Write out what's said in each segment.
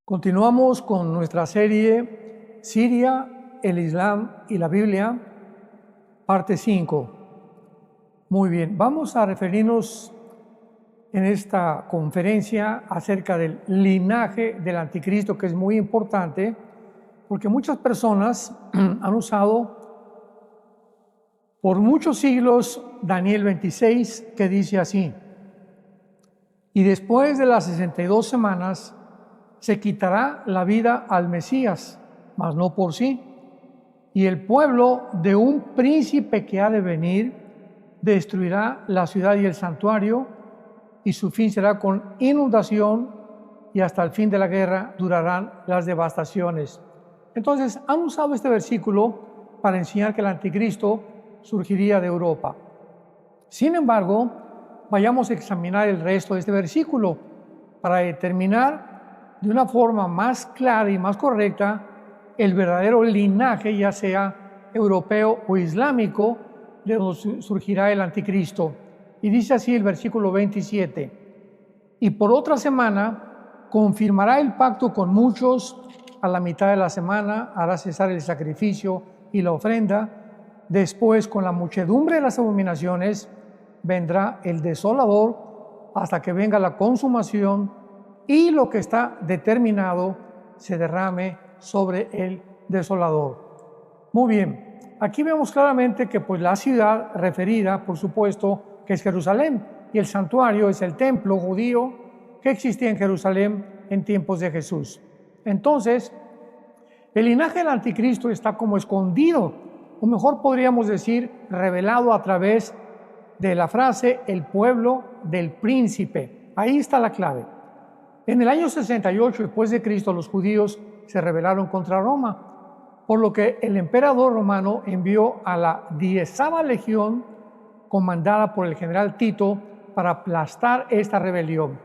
Continuamos con nuestra serie Siria, el Islam y la Biblia, parte 5. Muy bien, vamos a referirnos en esta conferencia acerca del linaje del anticristo, que es muy importante, porque muchas personas han usado por muchos siglos Daniel 26, que dice así: y después de las 62 semanas se quitará la vida al Mesías, mas no por sí, y el pueblo de un príncipe que ha de venir destruirá la ciudad y el santuario, y su fin será con inundación, y hasta el fin de la guerra durarán las devastaciones. Entonces han usado este versículo para enseñar que el anticristo surgiría de Europa. Sin embargo, vayamos a examinar el resto de este versículo para determinar de una forma más clara y más correcta el verdadero linaje, ya sea europeo o islámico, de donde surgirá el anticristo. Y dice así el versículo 27: y por otra semana confirmará el pacto con muchos, a la mitad de la semana hará cesar el sacrificio y la ofrenda, después con la muchedumbre de las abominaciones vendrá el desolador hasta que venga la consumación y lo que está determinado se derrame sobre el desolador. Muy bien, aquí vemos claramente que pues la ciudad referida, por supuesto, que es Jerusalén, y el santuario es el templo judío que existía en Jerusalén en tiempos de Jesús. Entonces, el linaje del anticristo está como escondido, o mejor podríamos decir, revelado a través de la frase el pueblo del príncipe. Ahí está la clave. En el año 68 después de Cristo, los judíos se rebelaron contra Roma, por lo que el emperador romano envió a la 10ª legión, comandada por el general Tito, para aplastar esta rebelión.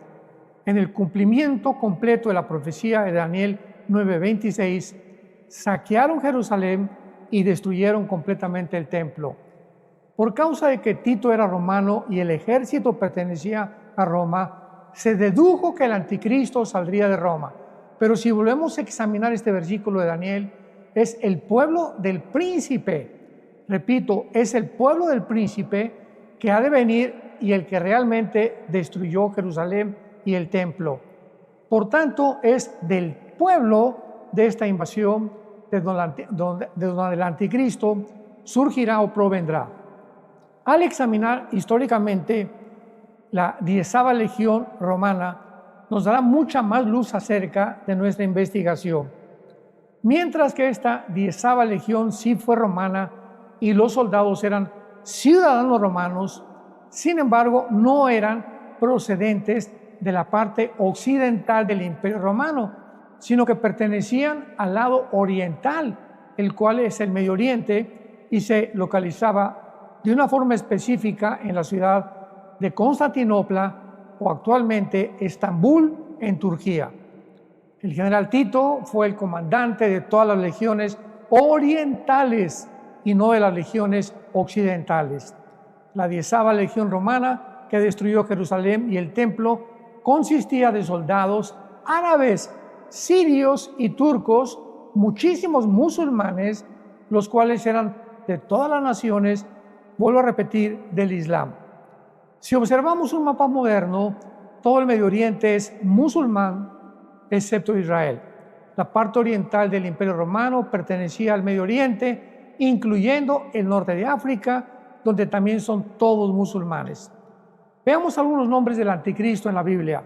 En el cumplimiento completo de la profecía de Daniel 9:26, saquearon Jerusalén y destruyeron completamente el templo. Por causa de que Tito era romano y el ejército pertenecía a Roma, se dedujo que el anticristo saldría de Roma. Pero si volvemos a examinar este versículo de Daniel, es el pueblo del príncipe. Repito, es el pueblo del príncipe que ha de venir y el que realmente destruyó Jerusalén y el templo. Por tanto, es del pueblo de esta invasión de donde el anticristo surgirá o provendrá. Al examinar históricamente la 10ª legión romana, nos dará mucha más luz acerca de nuestra investigación. Mientras que esta 10ª legión sí fue romana y los soldados eran ciudadanos romanos, sin embargo no eran procedentes de la parte occidental del Imperio Romano, sino que pertenecían al lado oriental, el cual es el Medio Oriente, y se localizaba de una forma específica en la ciudad de Constantinopla, o actualmente Estambul, en Turquía. El general Tito fue el comandante de todas las legiones orientales y no de las legiones occidentales. La 10ª legión romana, que destruyó Jerusalén y el templo, consistía de soldados árabes, sirios y turcos, muchísimos musulmanes, los cuales eran de todas las naciones, vuelvo a repetir, del Islam. Si observamos un mapa moderno, todo el Medio Oriente es musulmán, excepto Israel. La parte oriental del Imperio Romano pertenecía al Medio Oriente, incluyendo el norte de África, donde también son todos musulmanes. Veamos algunos nombres del anticristo en la Biblia.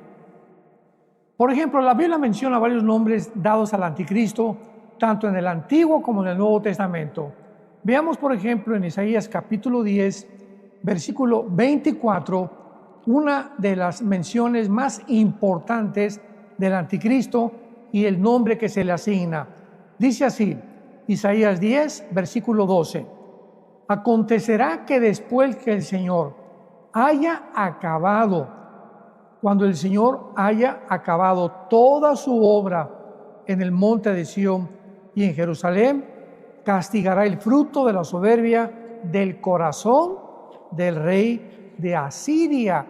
Por ejemplo, la Biblia menciona varios nombres dados al anticristo, tanto en el Antiguo como en el Nuevo Testamento. Veamos, por ejemplo, en Isaías capítulo 10, versículo 24, una de las menciones más importantes del anticristo y el nombre que se le asigna. Dice así, Isaías 10, versículo 12: acontecerá que después que el Señor haya acabado, cuando el Señor haya acabado toda su obra en el monte de Sión y en Jerusalén, castigará el fruto de la soberbia del corazón del rey de Asiria.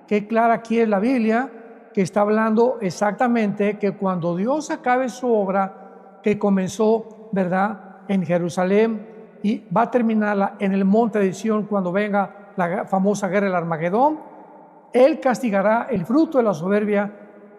Qué clara aquí es la Biblia que está hablando exactamente que cuando Dios acabe su obra que comenzó, ¿verdad?, en Jerusalén y va a terminarla en el monte de Sión cuando venga la famosa guerra del Armagedón, Él castigará el fruto de la soberbia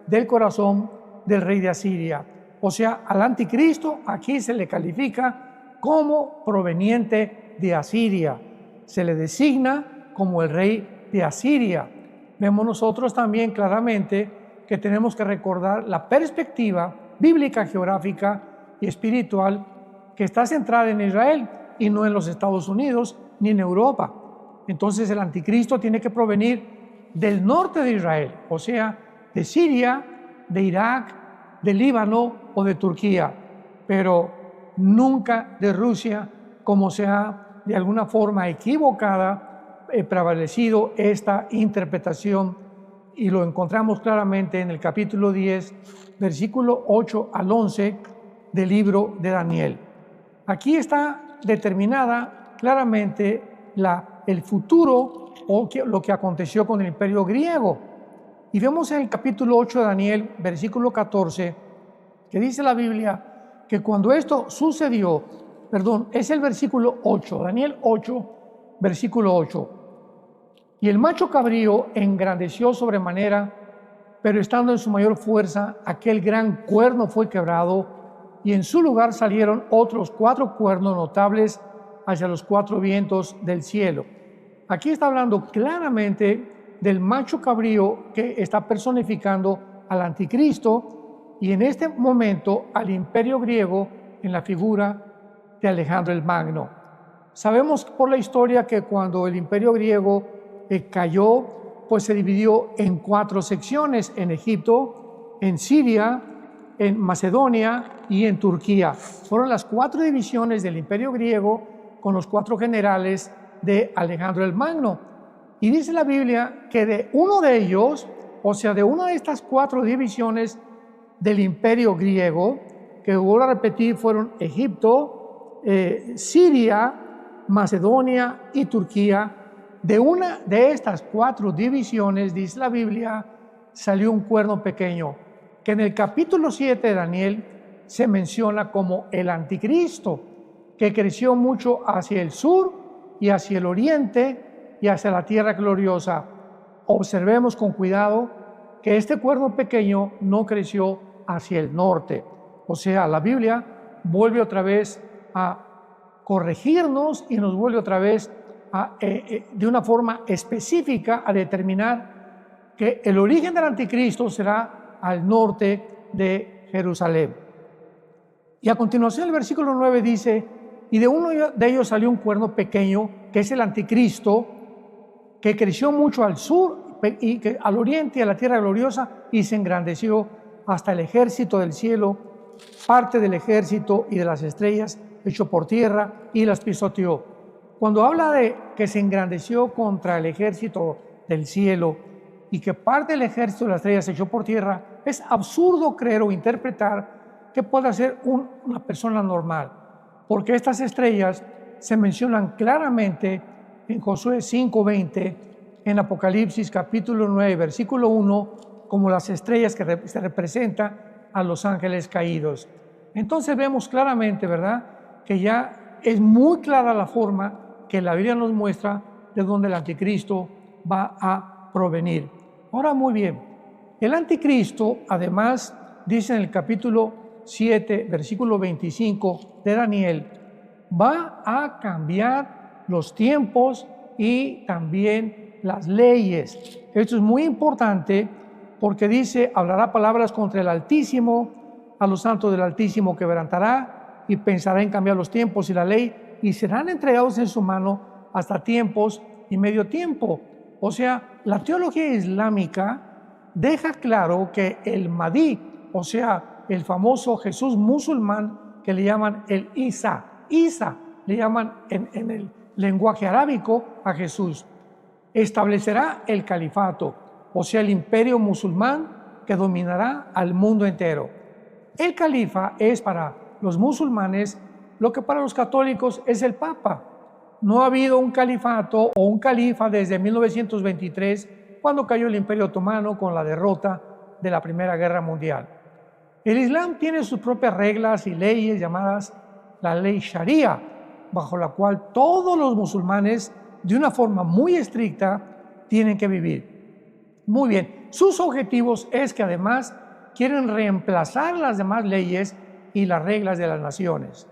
del corazón del rey de Asiria. O sea, al anticristo aquí se le califica como proveniente de Asiria. Se le designa como el rey de Asiria. Vemos nosotros también claramente que tenemos que recordar la perspectiva bíblica, geográfica y espiritual que está centrada en Israel y no en los Estados Unidos ni en Europa. Entonces el anticristo tiene que provenir del norte de Israel, o sea, de Siria, de Irak, de Líbano o de Turquía, pero nunca de Rusia, como se ha de alguna forma equivocada prevalecido esta interpretación, y lo encontramos claramente en el capítulo 10, versículo 8 al 11 del libro de Daniel. Aquí está determinada claramente el futuro o lo que aconteció con el imperio griego. Y vemos en el capítulo 8 de Daniel, versículo 14, que dice la Biblia que cuando esto sucedió, es el versículo 8, Daniel 8, versículo 8. Y el macho cabrío engrandeció sobremanera, pero estando en su mayor fuerza, aquel gran cuerno fue quebrado, y en su lugar salieron otros 4 cuernos notables hacia los 4 vientos del cielo. Aquí está hablando claramente del macho cabrío que está personificando al anticristo y en este momento al imperio griego en la figura de Alejandro el Magno. Sabemos por la historia que cuando el imperio griego cayó, pues se dividió en 4 secciones: en Egipto, en Siria, en Macedonia y en Turquía. Fueron las 4 divisiones del imperio griego con los 4 generales de Alejandro el Magno. Y dice la Biblia que de uno de ellos, o sea, de una de estas 4 divisiones del imperio griego, que vuelvo a repetir, fueron Egipto, Siria, Macedonia y Turquía, de una de estas 4 divisiones, dice la Biblia, salió un cuerno pequeño, que en el capítulo 7 de Daniel se menciona como el anticristo, que creció mucho hacia el sur y hacia el oriente y hacia la tierra gloriosa. Observemos con cuidado que este cuerno pequeño no creció hacia el norte. O sea, la Biblia vuelve otra vez a corregirnos y nos vuelve otra vez de una forma específica a determinar que el origen del anticristo será al norte de Jerusalén. Y a continuación el versículo 9 dice: y de uno de ellos salió un cuerno pequeño, que es el anticristo, que creció mucho al sur y que al oriente y a la tierra gloriosa, y se engrandeció hasta el ejército del cielo, parte del ejército y de las estrellas, echó por tierra y las pisoteó. Cuando habla de que se engrandeció contra el ejército del cielo y que parte del ejército de las estrellas se echó por tierra, es absurdo creer o interpretar que pueda ser una persona normal, porque estas estrellas se mencionan claramente en Josué 5:20, en Apocalipsis capítulo 9, versículo 1, como las estrellas que se representan a los ángeles caídos. Entonces vemos claramente, ¿verdad?, que ya es muy clara la forma que la Biblia nos muestra de dónde el anticristo va a provenir. Ahora, muy bien, el anticristo, además, dice en el capítulo 7, versículo 25 de Daniel, va a cambiar los tiempos y también las leyes. Esto es muy importante porque dice: hablará palabras contra el Altísimo, a los santos del Altísimo quebrantará y pensará en cambiar los tiempos y la ley, y serán entregados en su mano hasta tiempos y medio tiempo. O sea, la teología islámica deja claro que el Mahdi, o sea, el famoso Jesús musulmán que le llaman el Isa le llaman en el lenguaje arábico a Jesús, establecerá el califato, o sea, el imperio musulmán que dominará al mundo entero. El califa es para los musulmanes lo que para los católicos es el Papa. No ha habido un califato o un califa desde 1923, cuando cayó el Imperio Otomano con la derrota de la Primera Guerra Mundial. El Islam tiene sus propias reglas y leyes llamadas la ley Sharia, bajo la cual todos los musulmanes, de una forma muy estricta, tienen que vivir. Muy bien, sus objetivos es que además quieren reemplazar las demás leyes y las reglas de las naciones.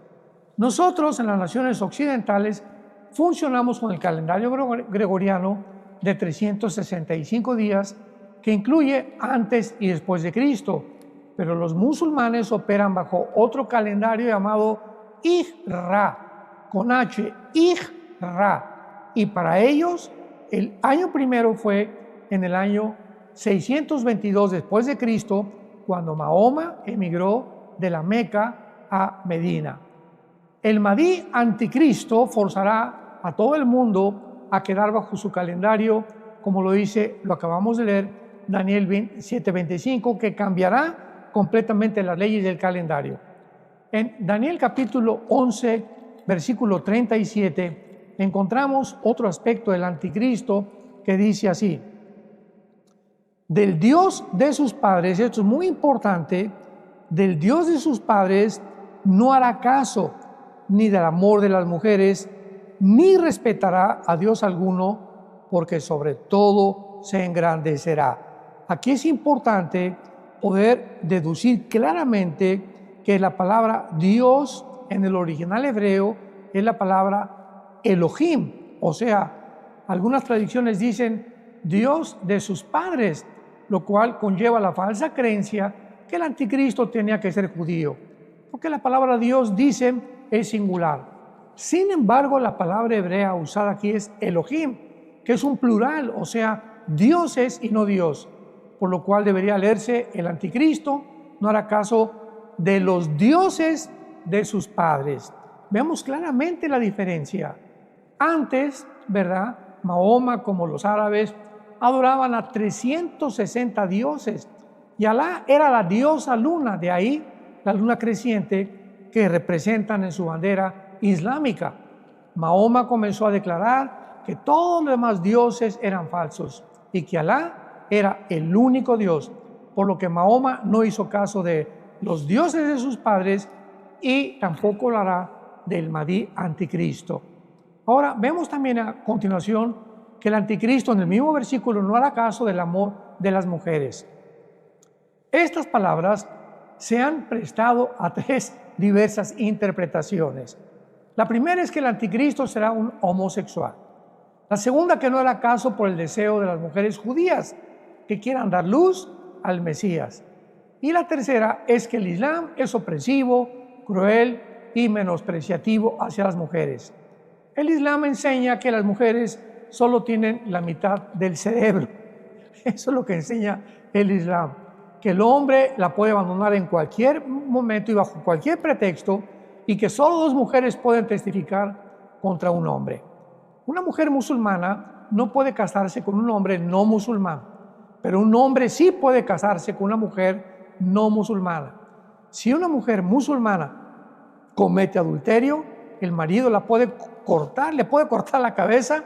Nosotros en las naciones occidentales funcionamos con el calendario gregoriano de 365 días que incluye antes y después de Cristo, pero los musulmanes operan bajo otro calendario llamado Hijra, con H, Hijra, y para ellos el año primero fue en el año 622 después de Cristo, cuando Mahoma emigró de la Meca a Medina. El Mahdi anticristo forzará a todo el mundo a quedar bajo su calendario, como lo acabamos de leer, Daniel 7:25, que cambiará completamente las leyes del calendario. En Daniel capítulo 11, versículo 37, encontramos otro aspecto del anticristo que dice así: del Dios de sus padres, esto es muy importante, del Dios de sus padres no hará caso, ni del amor de las mujeres, ni respetará a Dios alguno, porque sobre todo se engrandecerá. Aquí es importante poder deducir claramente que la palabra Dios en el original hebreo es la palabra Elohim, o sea, algunas traducciones dicen Dios de sus padres, lo cual conlleva la falsa creencia que el anticristo tenía que ser judío, porque la palabra Dios, dicen, es singular. Sin embargo, la palabra hebrea usada aquí es Elohim, que es un plural, o sea, dioses y no Dios, por lo cual debería leerse el anticristo no hará caso de los dioses de sus padres. Vemos claramente la diferencia. Antes, ¿verdad?, Mahoma, como los árabes, adoraban a 360 dioses y Alá era la diosa luna, de ahí la luna creciente que representan en su bandera islámica. Mahoma comenzó a declarar que todos los demás dioses eran falsos y que Alá era el único Dios, por lo que Mahoma no hizo caso de los dioses de sus padres y tampoco lo hará del Mahdi anticristo. Ahora vemos también a continuación que el anticristo en el mismo versículo no hará caso del amor de las mujeres. Estas palabras se han prestado a tres diversas interpretaciones. La primera es que el anticristo será un homosexual. La segunda, que no hará caso por el deseo de las mujeres judías que quieran dar luz al Mesías. Y la tercera es que el Islam es opresivo, cruel y menospreciativo hacia las mujeres. El Islam enseña que las mujeres solo tienen la mitad del cerebro. Eso es lo que enseña el Islam, que el hombre la puede abandonar en cualquier momento y bajo cualquier pretexto, y que solo dos mujeres pueden testificar contra un hombre. Una mujer musulmana no puede casarse con un hombre no musulmán, pero un hombre sí puede casarse con una mujer no musulmana. Si una mujer musulmana comete adulterio, el marido la puede cortar, le puede cortar la cabeza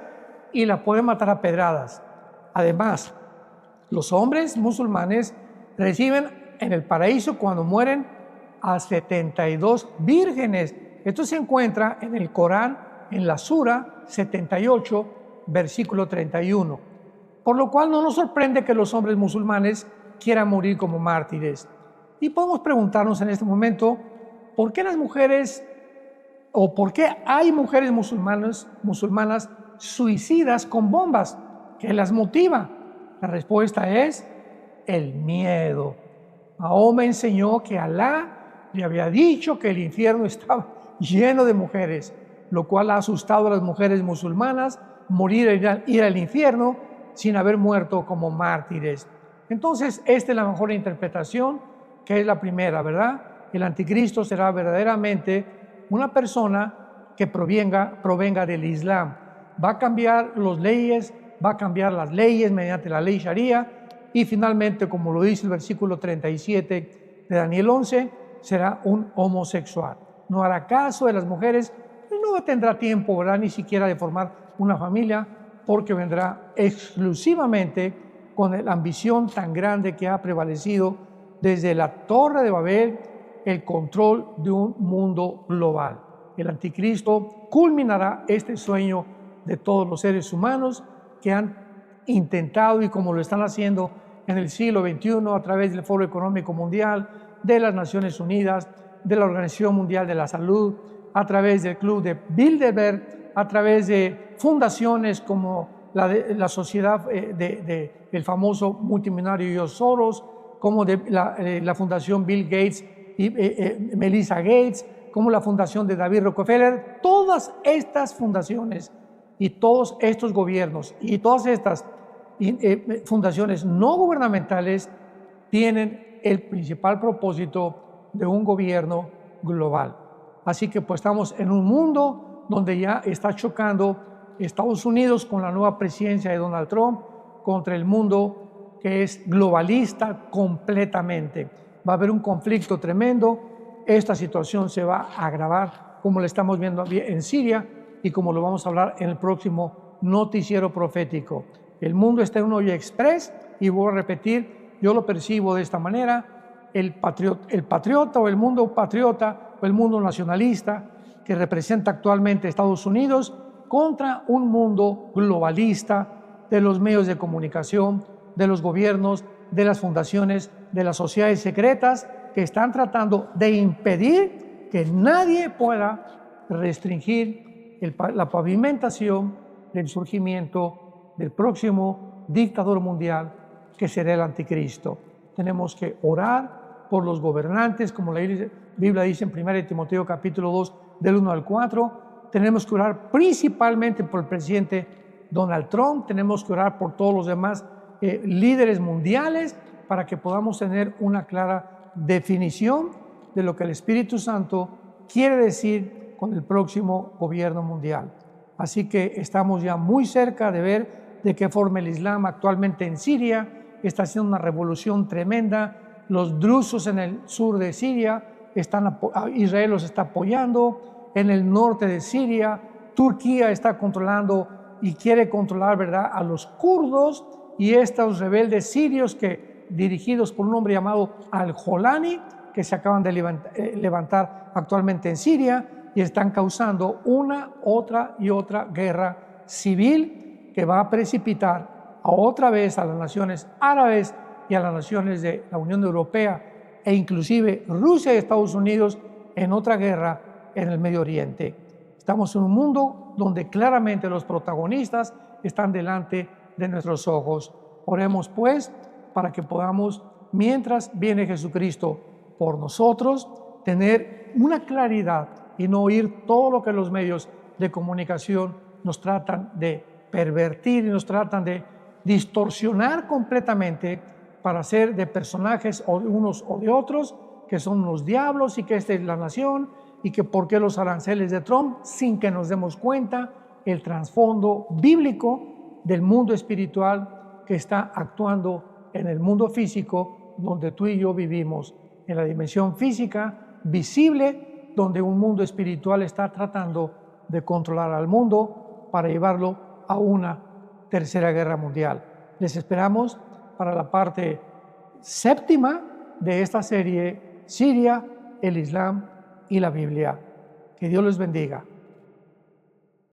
y la puede matar a pedradas. Además, los hombres musulmanes reciben en el paraíso cuando mueren a 72 vírgenes. Esto se encuentra en el Corán, en la Sura 78, versículo 31. Por lo cual no nos sorprende que los hombres musulmanes quieran morir como mártires. Y podemos preguntarnos en este momento, ¿por qué las mujeres o por qué hay mujeres musulmanas suicidas con bombas? ¿Qué las motiva? La respuesta es el miedo. Mahoma enseñó que Alá le había dicho que el infierno estaba lleno de mujeres, lo cual ha asustado a las mujeres musulmanas morir e ir al infierno sin haber muerto como mártires. Entonces, esta es la mejor interpretación, que es la primera, ¿verdad? El anticristo será verdaderamente una persona que provenga del Islam. Va a cambiar las leyes, mediante la ley Sharia, y finalmente, como lo dice el versículo 37 de Daniel 11, será un homosexual. No hará caso de las mujeres, y no tendrá tiempo, ¿verdad?, ni siquiera de formar una familia, porque vendrá exclusivamente con la ambición tan grande que ha prevalecido desde la Torre de Babel, el control de un mundo global. El anticristo culminará este sueño de todos los seres humanos que han intentado, y como lo están haciendo en el siglo XXI a través del Foro Económico Mundial, de las Naciones Unidas, de la Organización Mundial de la Salud, a través del Club de Bilderberg, a través de fundaciones como la sociedad del famoso multimillonario George Soros, como de la Fundación Bill Gates y Melinda Gates, como la Fundación de David Rockefeller. Todas estas fundaciones y todos estos gobiernos y todas estas fundaciones no gubernamentales tienen el principal propósito de un gobierno global. Así que pues estamos en un mundo donde ya está chocando Estados Unidos con la nueva presidencia de Donald Trump contra el mundo que es globalista completamente. Va a haber un conflicto tremendo. Esta situación se va a agravar como lo estamos viendo en Siria y como lo vamos a hablar en el próximo noticiero profético. El mundo está en un hoyo express y voy a repetir, yo lo percibo de esta manera: el patriota o el mundo patriota o el mundo nacionalista que representa actualmente Estados Unidos contra un mundo globalista de los medios de comunicación, de los gobiernos, de las fundaciones, de las sociedades secretas que están tratando de impedir que nadie pueda restringir la pavimentación del surgimiento del próximo dictador mundial que será el anticristo. Tenemos que orar por los gobernantes, como la Biblia dice en 1 Timoteo capítulo 2 del 1 al 4. Tenemos que orar principalmente por el presidente Donald Trump, tenemos que orar por todos los demás líderes mundiales para que podamos tener una clara definición de lo que el Espíritu Santo quiere decir con el próximo gobierno mundial. Así que estamos ya muy cerca de ver de qué forma el Islam actualmente en Siria está haciendo una revolución tremenda. Los drusos en el sur de Siria, Israel los está apoyando. En el norte de Siria, Turquía está controlando y quiere controlar, ¿verdad?, a los kurdos y estos rebeldes sirios dirigidos por un hombre llamado Al-Jolani, que se acaban de levantar actualmente en Siria y están causando una, otra y otra guerra civil que va a precipitar otra vez a las naciones árabes y a las naciones de la Unión Europea e inclusive Rusia y Estados Unidos en otra guerra en el Medio Oriente. Estamos en un mundo donde claramente los protagonistas están delante de nuestros ojos. Oremos pues para que podamos, mientras viene Jesucristo por nosotros, tener una claridad y no oír todo lo que los medios de comunicación nos tratan de pervertir y nos tratan de distorsionar completamente para hacer de personajes o de unos o de otros que son los diablos y que esta es la nación y que por qué los aranceles de Trump, sin que nos demos cuenta el trasfondo bíblico del mundo espiritual que está actuando en el mundo físico donde tú y yo vivimos, en la dimensión física visible, donde un mundo espiritual está tratando de controlar al mundo para llevarlo a una tercera guerra mundial. Les esperamos para la parte séptima de esta serie, Siria, el Islam y la Biblia. Que Dios les bendiga.